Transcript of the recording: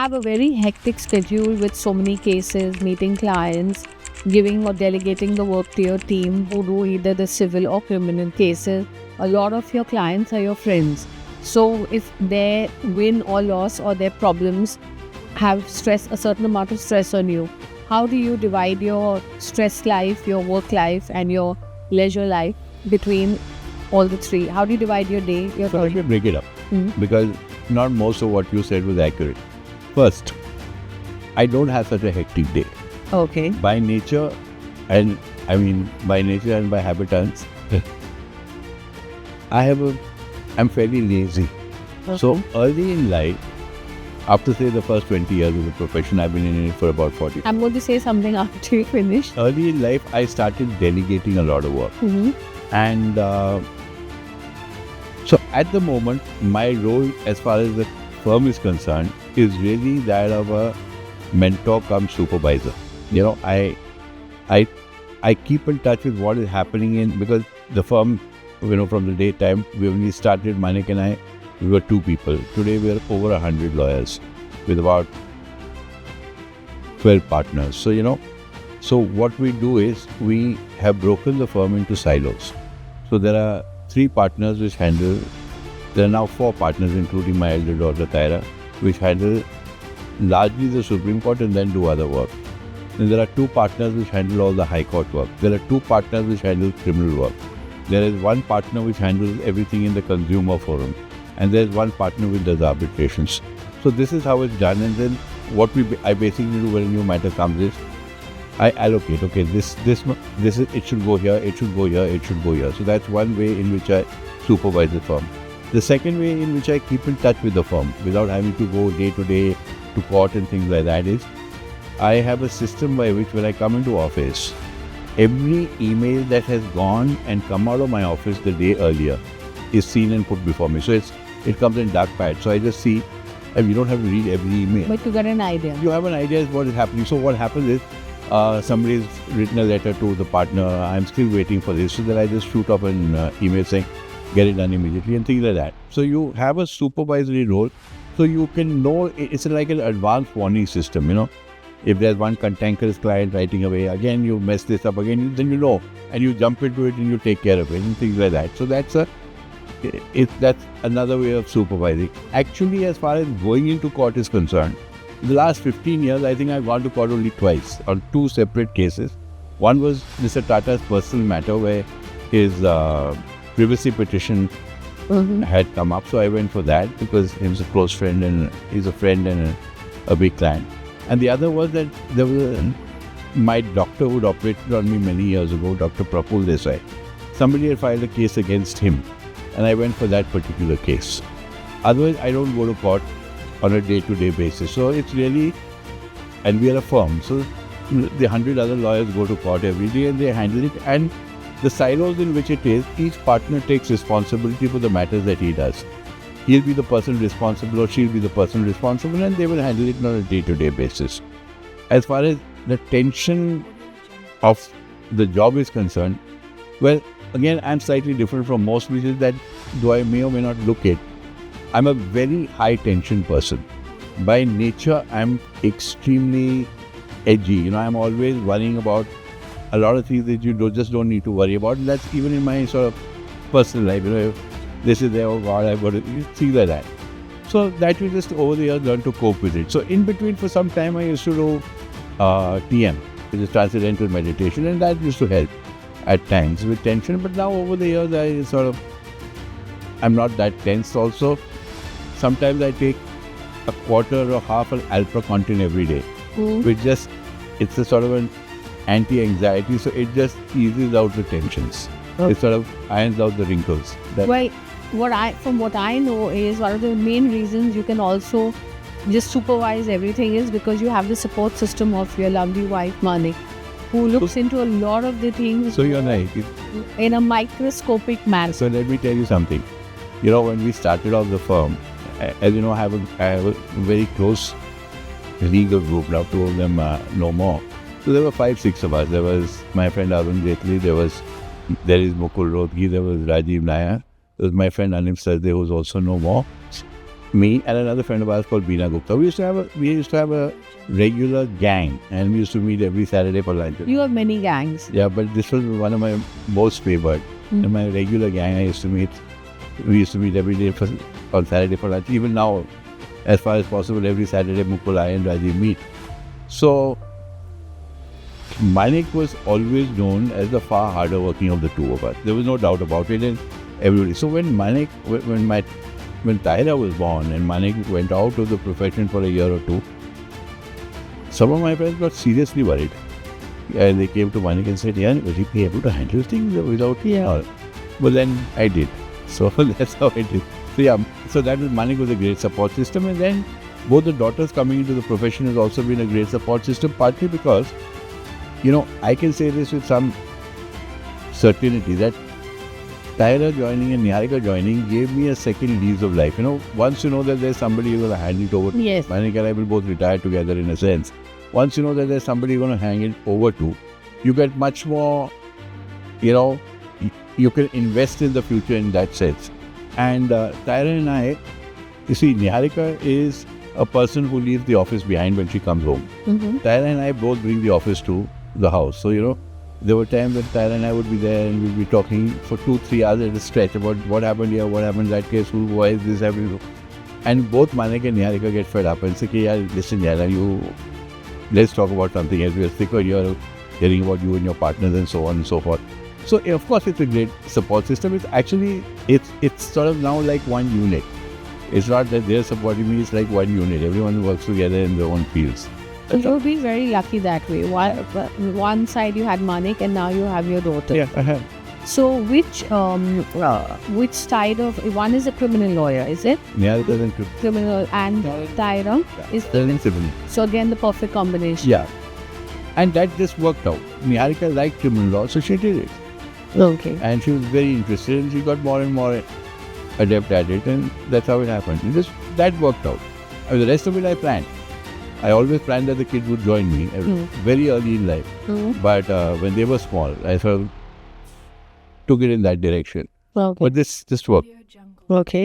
have a very hectic schedule with so many cases, meeting clients, giving or delegating the work to your team who do either the civil or criminal cases. A lot of your clients are your friends. So if their win or loss or their problems have stress, a certain amount of stress on you, how do you divide your stress life, your work life, and your leisure life between all the three? How do you divide your day, your So let me time? break it up because not most of what you said was accurate. First, I don't have such a hectic day. Okay. By nature, and by nature and by habitants, I'm fairly lazy. So early in life, after say the first 20 years of the profession, I've been in it for about 40. I'm going to say something after you finish. Early in life, I started delegating a lot of work. And so at the moment, my role as far as the firm is concerned is really that of a mentor cum supervisor. You know, I keep in touch with what is happening because the firm, from the daytime, when we started, Manik and I, we were 2 people. Today we are over 100 lawyers with about 12 partners. So what we do is we have broken the firm into silos. So there are 3 partners which handle, there are now 4 partners including my elder daughter Tyra, which handle largely the Supreme Court and then do other work. Then there are 2 partners which handle all the High Court work. There are 2 partners which handle criminal work. There is 1 partner which handles everything in the consumer forum. And there is 1 partner which does arbitrations. So this is how it's done. And then what I basically do when a new matter comes is, I allocate, okay, this is, it should go here, it should go here, it should go here. So that's one way in which I supervise the firm. The second way in which I keep in touch with the firm without having to go day to day to court and things like that is, I have a system by which when I come into office, every email that has gone and come out of my office the day earlier is seen and put before me. So it comes in dark pad. So I just see, and you don't have to read every email. But you got an idea. You have an idea of what is happening. So what happens is, somebody's written a letter to the partner, I'm still waiting for this. So then I just shoot up an email saying, get it done immediately and things like that. So you have a supervisory role. So you can know, it's like an advanced warning system, If there's one cantankerous client writing away, again you mess this up again, then you know, and you jump into it and you take care of it and things like that. So that's another way of supervising. Actually, as far as going into court is concerned, the last 15 years, I think I've gone to court only twice on 2 separate cases. One was Mr. Tata's personal matter where his privacy petition had come up. So I went for that because he was a close friend and he's a friend and a big client. And the other was that there was my doctor who operated on me many years ago, Dr. Prapul Desai. Somebody had filed a case against him and I went for that particular case. Otherwise, I don't go to court on a day-to-day basis. So it's really, and we are a firm, so the 100 other lawyers go to court every day and they handle it. And the silos in which it is, each partner takes responsibility for the matters that he does. He'll be the person responsible or she'll be the person responsible and they will handle it on a day-to-day basis. As far as the tension of the job is concerned, well, again, I'm slightly different from most, which is that though I may or may not look it, I'm a very high tension person. By nature, I'm extremely edgy. I'm always worrying about a lot of things that you just don't need to worry about. And that's even in my sort of personal life. If this is there, oh God, I've got to see that. So that we just over the years learn to cope with it. So in between, for some time, I used to do TM, which is Transcendental Meditation, and that used to help at times with tension. But now over the years, I'm not that tense also. Sometimes I take a quarter or half an Alpracontin every day, which it's a sort of an anti-anxiety, so it just eases out the tensions. It sort of irons out the wrinkles. From what I know is one of the main reasons you can also just supervise everything is because you have the support system of your lovely wife, Manik, who looks into a lot of the things So you're right. in a microscopic manner. So let me tell you something. When we started off the firm, as you know, I have a very close legal group. Now 2 of them no more. So there were 5-6 of us. There was my friend Arun Jaitley, there is Mukul Rohgi, there was Rajiv Nair, there was my friend Anim Sardey, who's also no more. me and another friend of ours called Beena Gupta. We used to have a regular gang, and we used to meet every Saturday for lunch. You have many gangs. Yeah, but this was one of my most favored. In my regular gang, we used to meet every day on Saturday for lunch. Even now, as far as possible, every Saturday, Mukul, I and Rajiv meet. So, Manik was always known as the far harder working of the two of us. There was no doubt about it, and everybody. So when Tahira was born and Manik went out of the profession for a year or two, some of my friends got seriously worried. And they came to Manik and said, "Yeah, will he be able to handle things without her?" But then I did. So that's how I did. So yeah, so Manik was a great support system. And then both the daughters coming into the profession has also been a great support system, partly because, I can say this with some certainty that Tahira joining and Niharika joining gave me a second lease of life. Once you know that there's somebody you're going to hand it over to, Yes. Manik and I will both retire together in a sense. Once you know that there's somebody you're going to hand it over to, you get much more, you can invest in the future in that sense. And Tahira and I, you see, Niharika is a person who leaves the office behind when she comes home. Tahira and I both bring the office to the house. So, there were times when Tahira and I would be there and we'd be talking for 2-3 hours at a stretch about what happened here, what happened in that case, why is this happening. And both Manik and Niharika get fed up and say, "Okay, listen, let's talk about something else. We are sick of hearing about you and your partners and so on and so forth." So, of course, it's a great support system. It's actually, it's sort of now like one unit. It's not that they're supporting me, it's like one unit. Everyone works together in their own fields. You've been very lucky that way. One side you had Manik and now you have your daughter. Yeah, I have. So which side of, one is a criminal lawyer, is it? Niharika and Criminal, and Tahira is civil. so again the perfect combination. Yeah. And that just worked out. Niharika liked criminal law, so she did it. Okay. And she was very interested and she got more and more adept at it, and that's how it happened. That worked out. The rest of it I planned. I always planned that the kids would join me very early in life. But when they were small, I sort of took it in that direction. Okay. But this just worked. Okay.